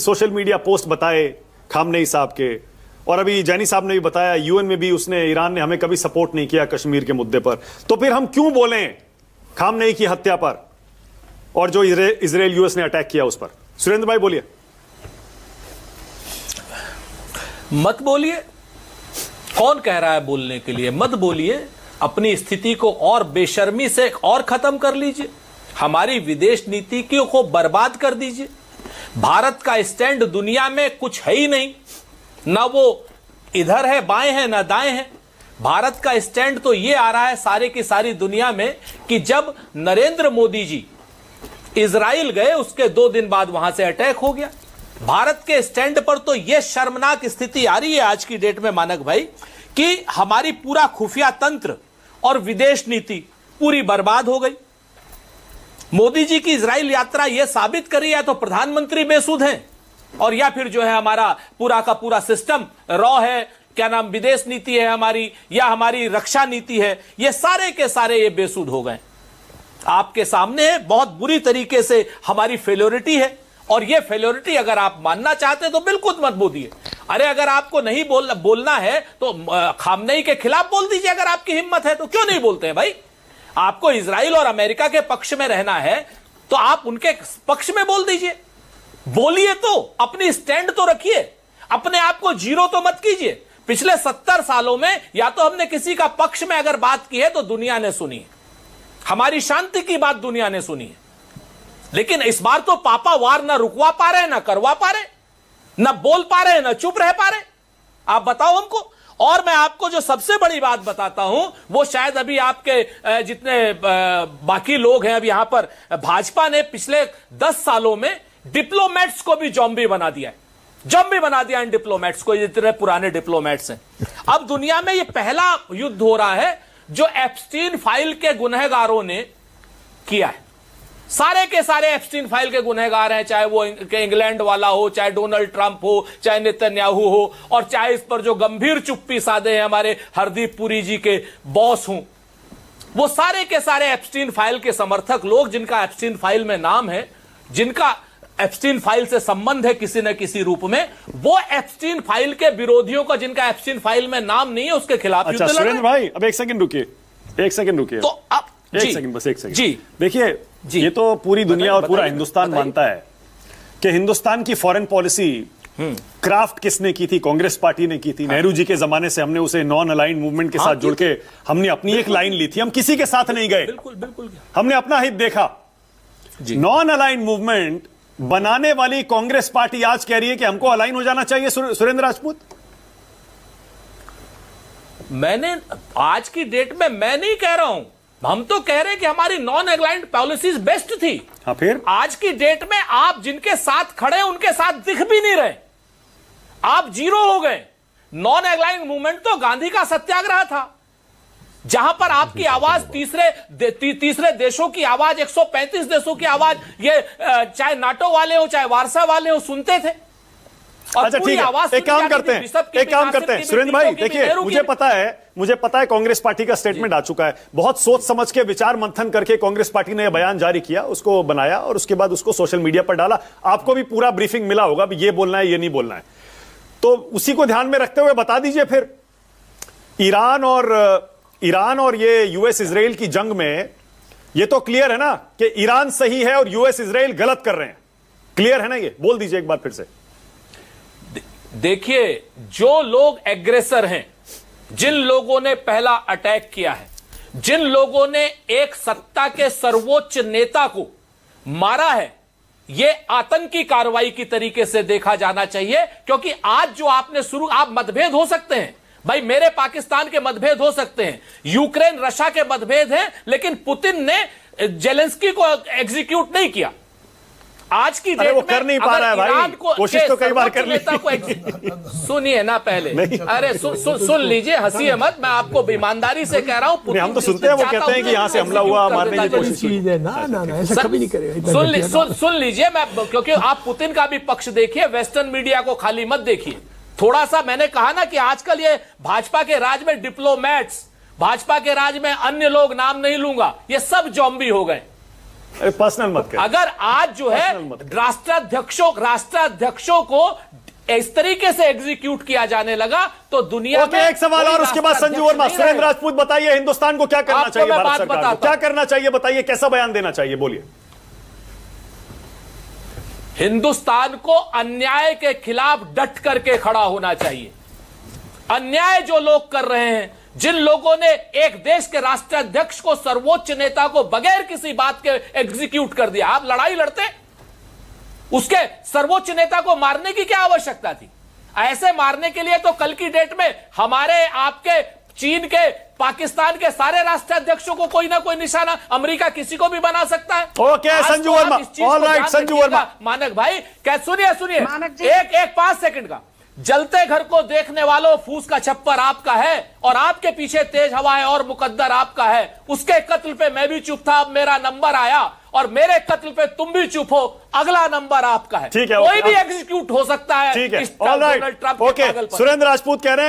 Social media post बताए Khamenei साहब के, और अभी जैनी साहब ने भी बताया यूएन में भी उसने, ईरान ने हमें कभी सपोर्ट नहीं किया कश्मीर के मुद्दे पर, तो फिर हम क्यों बोलें खामनेई की हत्या पर और जो इजराइल यूएस ने अटैक किया उस पर? सुरेंद्र भाई बोलिए। मत बोलिए, कौन कह रहा है बोलने के लिए? मत बोलिए, अपनी स्थिति को और बेशर्मी से और खत्म कर लीजिए, हमारी विदेश नीति को बर्बाद कर दीजिए। भारत का स्टैंड दुनिया में कुछ है ही नहीं, ना वो इधर है बाएं है ना दाएं है। भारत का स्टैंड तो ये आ रहा है सारे की सारी दुनिया में कि जब नरेंद्र मोदी जी इजराइल गए उसके 2 दिन बाद वहां से अटैक हो गया। भारत के स्टैंड पर तो यह शर्मनाक स्थिति आ रही है आज की डेट में मानक भाई कि हमारी पूरा खुफिया तंत्र और विदेश नीति पूरी बर्बाद हो गई। मोदी जी की इजराइल यात्रा यह साबित कर रही है तो प्रधानमंत्री बेसुध हैं, और या फिर जो है हमारा पूरा का पूरा सिस्टम रॉ है, क्या नाम विदेश नीति है हमारी, या हमारी रक्षा नीति है, ये सारे के सारे ये बेसुध हो गए। आपके सामने है, बहुत बुरी तरीके से हमारी फेलोरिटी है, और ये फेलोरिटी अगर आप मानना चाहते हैं तो बिल्कुल मत बोलिए। अरे अगर आपको नहीं बोलना है तो खामनेई के खिलाफ बोल दीजिए, अगर आपकी हिम्मत है तो। क्यों नहीं बोलते हैं भाई? आपको इजराइल और अमेरिका के पक्ष में रहना है तो आप उनके पक्ष में बोल दीजिए, बोलिए, तो अपनी स्टैंड तो रखिए, अपने आप को जीरो तो मत कीजिए। पिछले 70 सालों में या तो हमने किसी का पक्ष में अगर बात की है तो दुनिया ने सुनी है, हमारी शांति की बात दुनिया ने सुनी है, लेकिन इस बार तो पापा वार ना रुकवा पा रहे, ना करवा पा रहे, ना बोल पा रहे, ना चुप रह पा रहे। आप बताओ हमको। और मैं आपको जो सबसे बड़ी बात बताता हूं वो शायद अभी आपके जितने बाकी लोग हैं, अभी यहां पर भाजपा ने पिछले 10 सालों में डिप्लोमेट्स को भी जॉम्बी बना दिया है, जॉम्बी बना दिया इन डिप्लोमेट्स को, जितने पुराने डिप्लोमेट्स हैं। अब दुनिया में यह पहला युद्ध हो रहा है जो एप्स्टीन फाइल के गुनहगारों ने किया है। सारे के सारे एप्स्टीन फाइल के गुनहगार हैं, चाहे वो इंग्लैंड वाला हो, चाहे डोनाल्ड ट्रंप हो, चाहे नेतन्याहू हो, और चाहे इस पर जो गंभीर चुप्पी साधे हैं हमारे हरदीप पुरी जी के बॉस हों। वो सारे के सारे एप्स्टीन फाइल के समर्थक लोग, जिनका एप्स्टीन फाइल में नाम है, जिनका एप्स्टीन फाइल से संबंध है किसी न किसी रूप में, वो एप्स्टीन फाइल के विरोधियों का, जिनका एप्स्टीन फाइल में नाम नहीं है, उसके खिलाफ अच्छा सुरेंद्र भाई अब एक सेकंड रुकिए, एक सेकंड रुकिए, तो अब एक सेकंड, बस एक सेकंड जी देखिए जी, ये तो पूरी दुनिया और पूरा हिंदुस्तान मानता है कि हिंदुस्तान की फॉरेन पॉलिसी क्राफ्ट किसने की थी? कांग्रेस पार्टी ने की थी। नेहरू जी के जमाने से हमने उसे नॉन अलाइंड मूवमेंट के साथ जोड़ के हमने अपनी एक लाइन ली थी, हम किसी के साथ नहीं गए, बिल्कुल बिल्कुल, हमने अपना हित देखा। नॉन अलाइंड मूवमेंट बनाने वाली कांग्रेस पार्टी आज कह रही है कि हमको अलाइन हो जाना चाहिए। सुरेंद्र राजपूत, मैंने आज की डेट में मैं नहीं कह रहा हूं, हम तो कह रहे हैं कि हमारी नॉन अलाइंड पॉलिसीज बेस्ट थी। हाँ, फिर आज की डेट में आप जिनके साथ खड़े हैं उनके साथ दिख भी नहीं रहे, आप जीरो हो गए। नॉन अलाइंड मूवमेंट तो गांधी का सत्याग्रह था, जहां पर आपकी आवाज तीसरे देशों की आवाज, 135 देशों की आवाज, ये चाहे नाटो वाले हो चाहे वार्सा वाले हो, सुनते थे। अच्छा ठीक है, एक काम करते हैं सुरेंद्र भाई, देखिए मुझे पता है कांग्रेस पार्टी का स्टेटमेंट आ चुका है, बहुत सोच समझ के विचार मंथन करके कांग्रेस पार्टी ने यह बयान जारी किया, उसको बनाया और उसके बाद उसको सोशल मीडिया पर डाला। आपको भी पूरा ब्रीफिंग मिला होगा भी ये बोलना है ये नहीं बोलना है, तो उसी को ध्यान में रखते हुए बता दीजिए फिर, ईरान और ये यूएस इजराइल की जंग में ये तो क्लियर है ना कि ईरान सही है और यूएस इजराइल गलत कर रहे हैं, क्लियर है ना? ये बोल दीजिए एक बार फिर से। देखिए, जो लोग एग्रेसर हैं, जिन लोगों ने पहला अटैक किया है, जिन लोगों ने एक सत्ता के सर्वोच्च नेता को मारा है, यह आतंकी कार्रवाई की तरीके से देखा जाना चाहिए। क्योंकि आज जो आपने आप मतभेद हो सकते हैं भाई, मेरे पाकिस्तान के मतभेद हो सकते हैं, यूक्रेन रशिया के मतभेद हैं, लेकिन पुतिन ने जेलेंस्की को एग्जीक्यूट नहीं किया। आज की डेट वो कर नहीं पा रहा है भाई, कोशिश तो कई बार कर ली। सुनिए ना पहले, अरे सुन लीजिए, हंसिए मत, मैं आपको ईमानदारी से कह रहा हूं। हम तो सुनते हैं, वो कहते हैं कि यहां से हमला हुआ, मारने की कोशिश की। ऐसा कभी नहीं करेगा। सुन लीजिए, मैं, क्योंकि आप पुतिन का भी पक्ष देखिए, वेस्टर्न मीडिया को खाली मत देखिए थोड़ा सा। मैंने कहा ना कि आजकल ये भाजपा के राज में डिप्लोमेट्स, भाजपा के राज में अन्य लोग, नाम नहीं लूंगा, ये सब जॉम्बी हो गए। पर्सनल मत करिए। अगर आज जो है पर्सनल मत राष्ट्राध्यक्षों को इस तरीके से एग्जीक्यूट किया जाने लगा तो दुनिया में एक सवाल और उसके बाद संजू वर्मा। सुरेंद्र राजपूत बताइए, हिंदुस्तान को क्या करना चाहिए, भारत सरकार को क्या करना चाहिए, बताइए कैसा बयान देना चाहिए, बोलिए। हिंदुस्तान को अन्याय के खिलाफ डट करके खड़ा होना चाहिए। अन्याय जो लोग कर रहे हैं, जिन लोगों ने एक देश के राष्ट्राध्यक्ष को, सर्वोच्च नेता को बगैर किसी बात के एग्जीक्यूट कर दिया। आप लड़ाई लड़ते, उसके सर्वोच्च नेता को मारने की क्या आवश्यकता थी? ऐसे मारने के लिए तो कल की डेट में हमारे, आपके, चीन के, पाकिस्तान के सारे राष्ट्राध्यक्षों को कोई ना कोई निशाना, अमेरिका किसी को भी बना सकता है। Okay Sanju Verma, alright Sanju Verma. मानक भाई, क्या सुनिए एक 5 सेकंड का। जलते घर को देखने वालों, फूस का छप्पर आपका है और आपके पीछे तेज हवाएं और मुकद्दर आपका है। उसके कत्ल पे मैं भी चुप था, अब मेरा नंबर आया और मेरे कत्ल पे तुम भी चुप हो, अगला नंबर आपका है। ठीक है, कोई भी एग्जीक्यूट हो सकता है। ठीक है, ऑलराइट, ओके। सुरेंद्र राजपूत कह रहे हैं